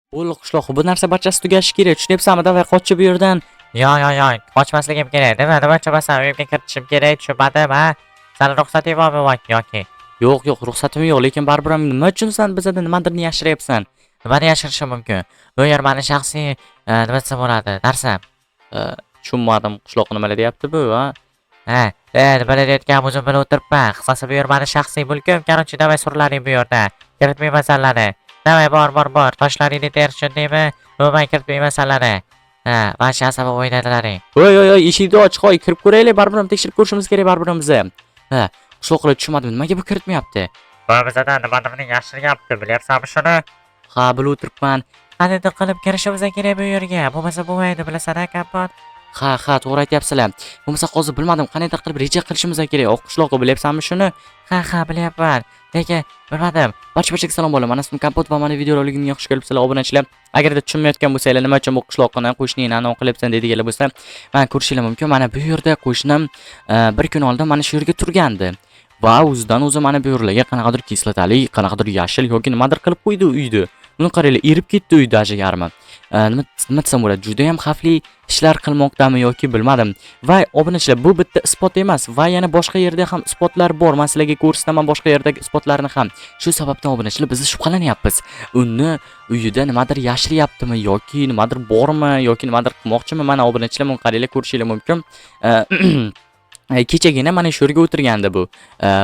O'l qishloq, bu narsa barchasi tugashi kerak. Tushunyapsanmi? Davay qochib bu yerdan. Yo'q, qochmasligim kerak. Nima chabasan? Uyimga kiritishim kerak, tushunmadim, ha? Sani ruxsating bormi yoki? Yo'q, ruxsatim yo'q, lekin baribir ham nima uchun sen bizdan nimadirni yashiryapsan? Nimani yashirishim mumkin? Bu yer meni shaxsiy nima desam bo'ladi, narsam. Tushunmadim, qishloq nimalar deyapti bu, ha? Ha, nima deyotgan o'zim bilib o'tiribman. Qisqasi bu yer meni shaxsiy mulkim. Korоче, davay surlaring bu yerda. Kiritmayman sanlarni. Davay bor. Toshlaringni terishindimi? Umuman kiritmayman sanlarni. Ha, mana shu asaba o'ynadilaring. Voy, eshikni och qo'y, kirib ko'raylik, baribir ham tekshirib ko'rishimiz kerak baribir ham biz. Ha, qishloqlar tushunmadim, nimaga bu kiritmayapti? Bizadan nimadirni yashiryapti, bilyapsanmi shuni? Ha, bilib o'tiribman. Qanday qilib kirishimiz kerak bu yerga? Bo'lmasa bo'lmaydi, bilasan-a, kapot. Ha, to'g'ri aytyapsizlar. Bo'lmasa hozir bilmadim, qanday qilib reja qilishimiz kerak. Oq qishloqni bilyapsanmi shuni? Ha, bilyapman. Lekin bilmadim. Barchaga salom bo'ladi. Mana ismim Kompot va mana videoroligimga xush kelibsizlar obunachilar. Agarda tushunmayotgan bo'lsanglar, nima uchun bu qishloqni qo'shningni anav qilyapsan deydiganlar bo'lsa, mana ko'rishingiz mumkin. Mana bu yerda qo'shnim bir kun oldin mana shu yerga turgandi. Va o'zidan o'zi mana bu yerlarga qanaqadir kislotali, qanaqadir yashil yoki nimadir qilib qo'ydi uyni. Buni qaranglar, erib ketdi uy даже yarmi. Nima desam bo'ladi, juda ham xavfli ishlar qilmoqdami yoki bilmadim. Va obunachilar, bu bitta isbot emas va yana boshqa yerda ham isbotlar bor. Men sizlarga ko'rsataman boshqa yerdagi isbotlarni ham. Shu sababdan obunachilar biz shubhalanyapmiz. Uni uyida nimadir yashiryaptimi yoki nimadir bormi yoki nimadir qilmoqchimi? Mana obunachilar, buni qaranglar, ko'rishingiz mumkin. Kechagina mana shu yerga o'tirgandi bu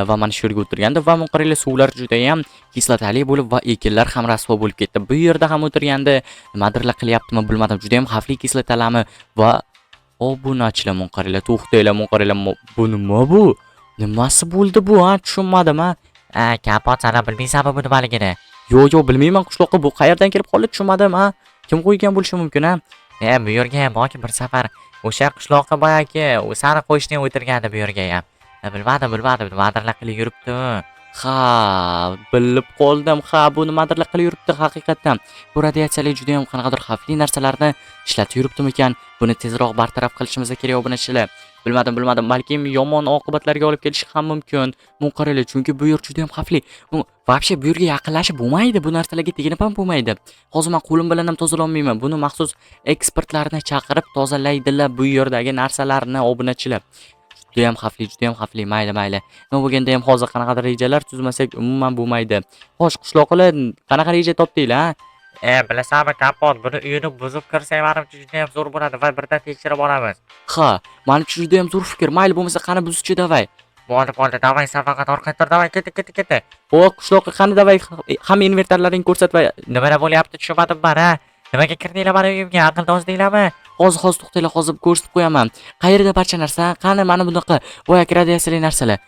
va mana shu yerga o'tirgandi va men qaranglar, suvlar juda ham kislotali bo'lib va ekinlar ham rasvo bo'lib ketdi. Bu yerda ham o'tirgandi, nimadirlar qilyaptimi bilmadim, juda ham xavfli kislotalami va obunachilar, men qaranglar, to'xtanglar, men qaranglar, bu nima bu? Nimasi bo'ldi bu, ha? Tushunmadim, ha? Kapot, sana bilmaysanmi bu nimaligini? Yo'q, bilmayman qishloqqa, bu qayerdan kelib qoldi, tushunmadim, ha? Kim qo'ygan bo'lishi mumkin, ha? Bu yerga ham borki bir safar o'sha qishloqqa boyagi sani qo'shning o'tirgandi bu yerga ham. Bilmadim, nimadirlar qilib yuribdi. Ha, bilib qoldim. Ha, bu nimadirlar qilib yuribdi haqiqatan. Bu radiatsiyali juda ham qanaqadir xavfli narsalarni ishlatib yuribdimikan? Buni tezroq bartaraf qilishimiz kerak obunachilar. Bilmadim, balkim yomon oqibatlarga olib kelishi ham mumkin. Bu qaranglar, chunki bu yer juda ham xavfli. Bu вообще bu yerga yaqinlashib bo'lmaydi, bu narsalarga teginib ham bo'lmaydi. Hozir men qo'lim bilan ham tozalolmayman. Buni maxsus ekspertlarni chaqirib tozalaydilar bu yerdagi narsalarni obunachilar. Juda ham xavfli, mayli. Nima bo'lganda ham hozir qanaqadir rejalar tuzmasak umuman bo'lmaydi. Xo'sh, qishloqlar qanaqa reja topdinglar, ha? Bilasanmi, kapot, buni uyini buzib kirsak, menimcha juda ham zo'r bo'ladi va birdan tekshirib olamiz. Ha, menimcha juda ham zo'r fikr. Mayli, bo'lmasa qani buzchi, davay. Bo'ldi, davay, sen faqat orqaga tur, davay, ketdi. O, qishloqqa qani, davay, hamma inventarlaringni ko'rsat va nimalar bo'lyapti tushunmadim men, ha? Nimaga kirdinglar meni uyimga? Aqlni ozdinglarmi? hozir to'xtanglar, hozir ko'rsatib qo'yaman. Qayerda barcha narsa? Qani mana bunaqa boyagi radiatsiyali narsalar?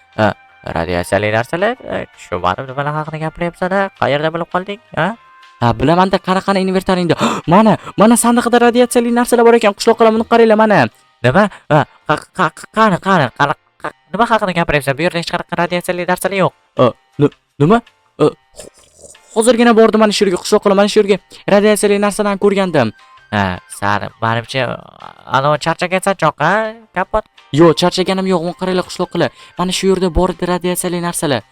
Radiatsiyali narsalar? Tushunmadim, nimalar haqida gapiryapsan, ha? Qayerda bilib qolding, ha? Ha, bilaman-da, qani invertaringda. Mana sandiqda radiatsiyali narsalar bor ekan. Qishloqlar, buni qaranglar, mana. Nima? Qani? Nima haqida gapiryapsan? Bu yerda hech qanaqa radiatsiyali narsalar yo'q. Nima? Hozirgina bordim mana shu yerga, qishloqlar, mana shu yerga radiatsiyali narsalarni ko'rgandim. Sani, menimcha, anavi charchagansan choq, ha? Kapot. Yo'q, charchaganim yo'q. Buni qaranglar, qishloqlar. Mana shu yerda bor edi radiatsiyali narsalar.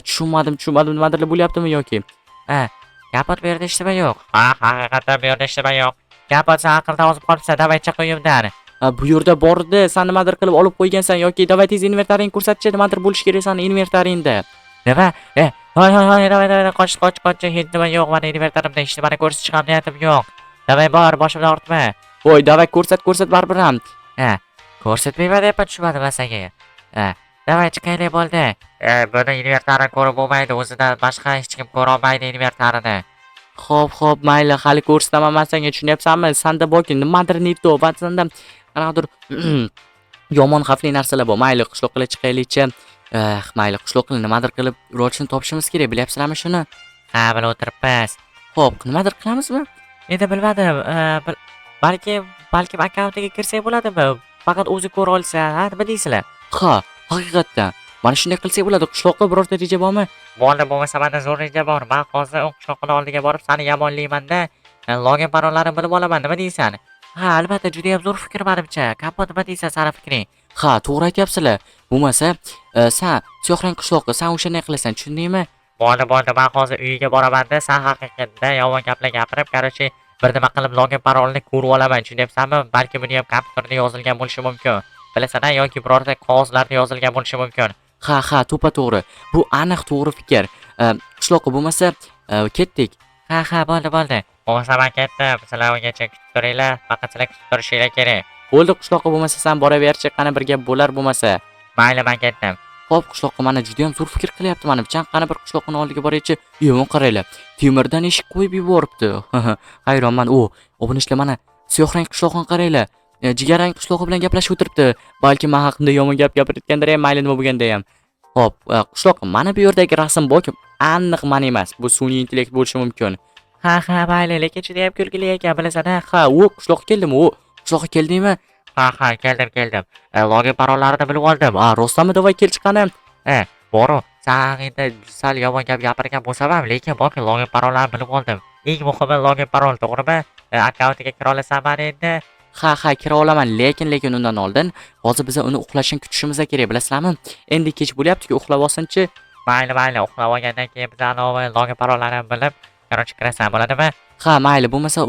Tushunmadim, nimadirlar bo'lyaptimi yoki? Kapot, bu yerda hech nima yo'q. Haqiqatan bu yerda hech nima yo'q. Kapot, sen aqldan ozib qolibsan, davay chiq uyimdan. Bu yerda bor edi, sen nimadir qilib olib qo'ygansan yoki davay tez invertaringni ko'rsatchi, nimadir bo'lish kerak sani invertaringda. Nima? Hoy, davay, qoch, hech nima yo'q, meni invertarimda hech nimani ko'rsatish ham niyatim yo'q. Davay, bor, boshimdan ortma. Voy, davay, ko'rsat baribir ham. Ko'rsatmayman deyapman, tushunmadim senga. Davay, chiqaylik bo'ldi. Buni invertarini ko'rib bo'lmaydi, o'zidan boshqa hech kim ko'ra olmaydi invertarini. Xo'p, mayli, hali ko'rsataman men senga, tushunyapsanmi? Senda borki nimadir neto va senda qanaqadir yomon xavfli narsalar bor. Mayli, qishloqqa chiqaylikchi. Mayli, qishloqqa nimadir qilib rochini topishimiz kerak, bilyapsizlarmi shuni? Ha, bilib o'tiribmiz. Xo'p, nimadir qilamizmi? Endi bilmadim. Balkim akkauntiga kirsak bo'ladimi? Faqat o'zi ko'ra olsa, ha, nima deysizlar? Ha, haqiqatdan. Mana shunday qilsak bo'ladi. Qishloqqa birorta reja bormi? Bo'lmasa menda zo'r reja bor. Men hozir u qishloqning oldiga borib seni yomonlayman-da. Login parollarini bilib olaman, nima deysan? Ha, albatta, juda ham zo'r fikr menimcha. Kapot, nima deysan, sani fikring? Ha, to'g'ri aytyapsizlar. Bo'lmasa, sen siyohrang qishloqqa sen o'shanday qilasan, tushundingmi? Bo'ldi, men hozir uyiga boraman-da, sen haqiqatda yomon gaplar gapirib, короче, bir nima qilib login parolni ko'rib olaman, tushunyapsanmi? Balki buni ham kompyuterda yozilgan bo'lishi mumkin. Bilasan-a, yoki birorta qog'ozlarda yozilgan bo'lishi mumkin. Ha, to'ppa to'g'ri. Bu aniq to'g'ri fikr. Qishloqqa bo'lmasa, ketdik. Ha, bo'ldi. Bo'lmasa men ketdim. Sizlar ungacha kutib turinglar, faqat sizlar kutib turishinglar kerak. Bo'ldi, qishloqqa bo'lmasa sen boraver-chi, qani bir gap bo'lar bo'lmasa. Mayli, men ketdim. Xo'p, qishloqqa mana juda ham zo'r fikr qilyapti menimcha. Qani bir qishloqning oldiga boraychi. Yomon qaranglar. Temirdan eshik qo'yib yuboribdi. Hayronman. Obunachilar mana siyohrang qishloqni qaranglar. Jigarrang qishlog'i bilan gaplashib o'tiribdi. Balki men haqimda yomon gap gapirayotgandir ham, mayli nima bo'lganda ham. Xo'p, qishloq mana bu yerdagi rasm bokim aniq men emas. Bu sun'iy intellekt bo'lishi mumkin. Ha, mayli, lekin juda ham kulgili ekan, bilasan-a? Ha, qishloqqa keldimi? Qishloqqa keldingmi? Ha, keldim. Login parollarini bilib oldim. Rostami? Davay kel chiqanim. Boru, sen endi sal yomon gap gapirgan bo'lsam ham, lekin boki login parollarni bilib oldim. Eng muhimi login parol, to'g'rimi? Akkauntiga kira olasan mana endi. Ha, kira olaman, lekin undan oldin hozir biz uni uxlashini kutishimiz kerak, bilasizlarmi? Endi kech bo'lyapti-ku, uxlab olsin-chi. Mayli, uxlab olgandan keyin biz anavi login parollarini bilib, короче, kirasan bo'ladimi? Ha, mayli, bo'lmasa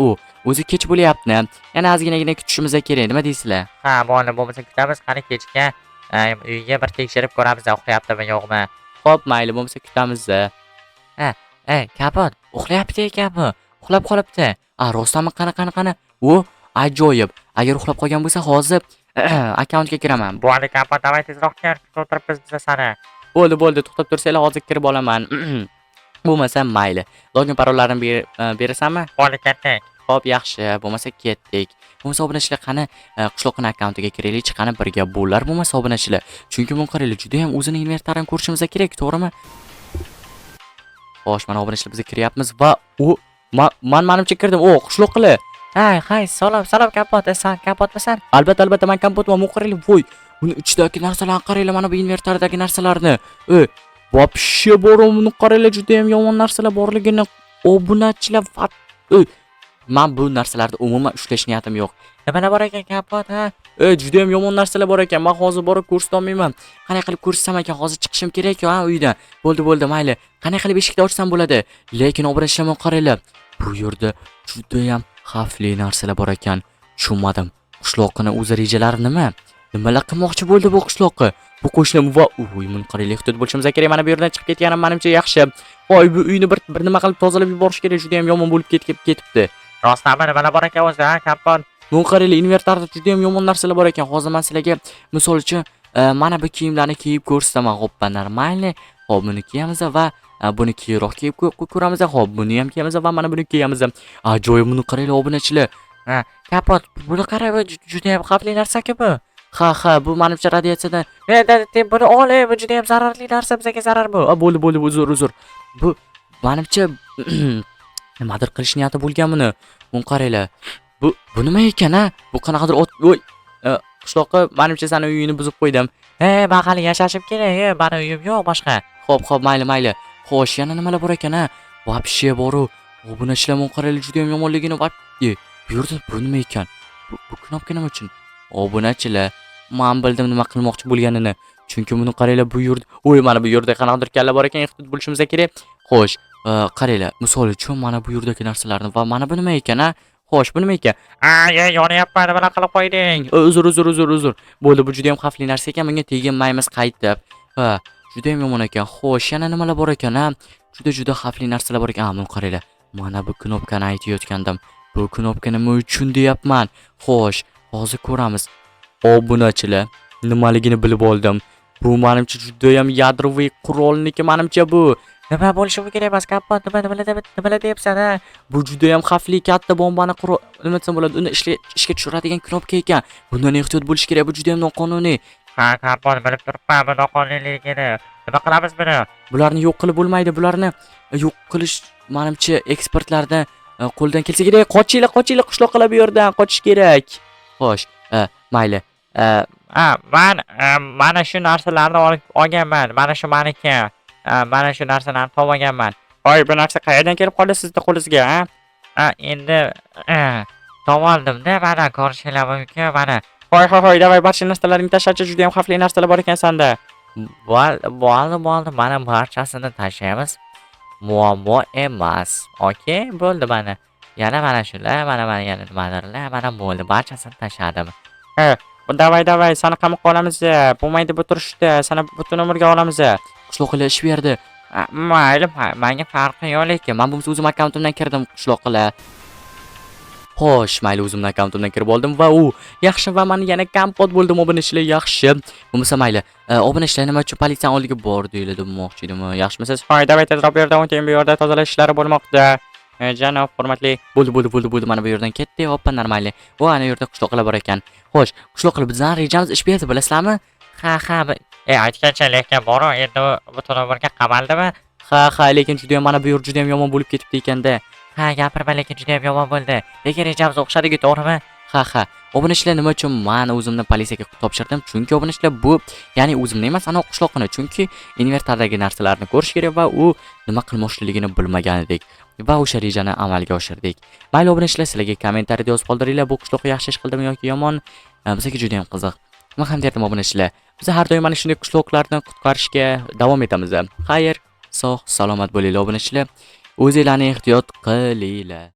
o'zi kech bo'lyapti. Yana ozginagina kutishimiz kerak, nima deysizlar? Ha, bo'ldi, bo'lmasa kutamiz, qani kechga uyga bir tekshirib ko'ramiz, uxlayaptimi yo'qmi. Xo'p, mayli, bo'lmasa kutamiz. Kapot, uxlayapti ekanmi? Uxlab qolibdi. Rostami? Qani. Ajoyib. Agar uxlab qolgan bo'lsa, hozir akkauntga kiraman. Bo'ldi, kapot, davay tezroq kel, o'tiribmiz biz sani. Bo'ldi, to'xtab tursanglar, hozir kirib olaman. Bo'lmasa mayli. Login parollarini berasanmi? Bo'ldi, ketdik. Xo'p, yaxshi. Bo'lmasa ketdik. Bo'lmasa obunachilar qani qishloqning akkauntiga kiraylik, qani birga bo'lar bo'lmasa obunachilar. Chunki bu qaranglar, juda ham o'zining invertarini ko'rishimiz kerak, to'g'rimi? Xo'sh, mana obunachilar biz kiryapmiz va menimcha kirdim. Qishloqlar. Hay, salom, kapot. Sen kapotmisan? Albatta, men kompotman. Qaranglar, voy. Uni ichidagi narsalarni qaranglar, mana bu invertordagi narsalarni. Вообще boromni qaranglar, juda ham yomon narsalar borligini obunachilar. Men bu narsalarni umuman ushlash niyatim yo'q. Nimalar bor ekan, kapot, ha? Juda ham yomon narsalar bor ekan. Men hozir borib ko'rsata olmayman. Qanday qilib ko'rsam ekan? Hozir chiqishim kerak-ku, uydan. Bo'ldi, mayli. Qanday qilib eshikni ochsam bo'ladi? Lekin obunachilar qaranglar. Bu yerda juda ham xavfli narsalar bor ekan. Tushunmadim. Qishloqning o'zi rejalari nima? Nimalar qilmoqchi bo'ldi bu qishloqqa? Bu qo'shnim va buni qaranglar, ehtiyot bo'lishimiz kerak. Mana bu yerdan chiqib ketganim menimcha yaxshi. Voy, bu uyni bir nima qilib tozalab yuborish kerak. Juda ham yomon bo'lib ketibdi. Rostami, nimalar bor ekan o'zi, ha, kapot? Bu qaranglar, invertorda juda ham yomon narsalar bor ekan. Hozir men sizlarga misol uchun mana bu kiyimlarni kiyib ko'rsataman, xo'ppa, mayli. Xo'p, buni kiyamiz va buni keyinroq kiyib ko'ramiz. Xo'p, buni ham kiyamiz va mana buni kiyamiz. Ajoyib, buni qaranglar obunachilar. Kapot, buni qarang, juda ham xavfli narsa-ku bu. Ha, bu menimcha radiatsiyadan. Buni ol, bu juda ham zararli narsa, bizga zarar bu. Bo'ldi, uzr. Bu menimcha nimadir qilish niyati bo'lgan buni. Buni qaranglar. Bu nima ekan, ha? Bu qanaqadir qishloqqa menimcha seni uyingni buzib qo'ydim. Men hali yashashim kerak, meni uyim yo'q boshqa. Xo'p, mayli. Xo'sh, yana nimalar bor ekan, ha? Вообще boru. Obunachilar, men qaranglar, juda ham yomonligini va bu yerda bu nima ekan? Bu knopka nima uchun? Obunachilar, men bildim nima qilmoqchi bo'lganini. Chunki buni qaranglar, bu yerda, mana bu yerda qanaqadir kalla bor ekan, ehtiyot bo'lishimiz kerak. Xo'sh, qaranglar, misol uchun mana bu yerdagi narsalarni va mana bu nima ekan, ha? Xo'sh, bu nima ekan? Yonyapman, nima qilib qo'yding? Uzr. Bo'ldi, bu juda ham xavfli narsa ekan, bunga teginmaymiz qaytib. Juda ham yomon ekan. Xo'sh, yana nimalar bor ekan, ha? Juda xavfli narsalar bor ekan. Buni qaranglar. Mana bu knopkani aytayotgandim. Bu knopka nima uchun deyapman? Xo'sh, hozir ko'ramiz. Obunachilar, nimaligini bilib oldim. Bu menimcha juda ham yadroviy qurolniki menimcha bu. Nima bo'lishi kerak emas, kapot, nimalar deyapsan, ha? Bu juda ham xavfli katta bombani nima desam bo'ladi, uni ishga tushiradigan knopka ekan. Bundan ehtiyot bo'lish kerak. Bu juda ham noqonuniy. Ha, kapot, bilib turibman, bu noqonuniyligini. Nima qilamiz buni? Bularni yo'q qilib bo'lmaydi. Bularni yo'q qilish menimcha ekspertlardan qo'ldan kelsa kerak. Qochinglar, qishloqlar bu yerdan qochish kerak. Xo'sh, mayli. Mana shu narsalarni olganman. Mana shu meniki. Mana shu narsalarni topganman. Voy, bu narsa qayerdan kelib qoldi sizning qo'lingizga, ha? Endi to'g'rildim-da, mana ko'rishinglar mumkin, mana. Hoy, davay, barcha narsalarni tashlachi, juda ham xavfli narsalar bor ekan senda. Bo'ldi, mana barchasini tashlaymiz. muammo emas. Okey, bo'ldi mana. Yana mana shular, mana yana nimalarlar, mana bo'ldi. Barchasini tashladim. He, davay, seni qamoqqa olamiz. Bo'lmaydi bu turishda. Seni butun umrga olamiz. Qishloqlar ish berdi. Mayli, menga farqi yo'q lekin men bo'lmasa o'zim akkauntimdan kirdim qishloqlar. Xo'sh, mayli o'zimning akkauntimdan kirib oldim va u yaxshi va men yana kompot bo'ldim obunachilar yaxshi. Bo'lmasa mayli. Obunachilar nima uchun politsiyani oldiga bordi demoqchi edim. Yaxshimisiz? Hoy, davay tezroq bu yerda o'ting, bu yerda tozalash ishlari bo'lmoqda. Janob, hurmatli. Bo'ldi. Mana bu yerdan ketdi, hoppa, normalniy. Bu ana yerda qishloqlar bor ekan. Xo'sh, qishloqlar bizdan rejamiz ish berdi, bilasizlarmi? Ha, aytgancha lekin bor, endi butun umrga qamaldimi? Ha, lekin juda ham mana bu yer juda ham yomon bo'lib ketibdi ekanda. Ha, gapirma, lekin juda ham yomon bo'ldi. Lekin rejamiz o'xshadiku, to'g'rimi? Ha. Obunachilar nima uchun men o'zimni politsiyaga topshirdim? Chunki obunachilar bu, ya'ni o'zimni emas, ana qishloqni, chunki invertordagi narsalarni ko'rish kerak va u nima qilmoqchiligini bilmagan edik. Va o'sha rejani amalga oshirdik. Mayli obunachilar, sizlarga kommentariyada yozib qoldiringlar, bu qishloq yaxshi ish qildimi yoki yomon. Bizga juda ham qiziq. Men ham derdim obunachilar. Biz har doim mana shunday qishloqlarni qutqarishga davom etamiz. Xayr, sog', salomat bo'linglar obunachilar. O'zinglarni ehtiyot qilinglar.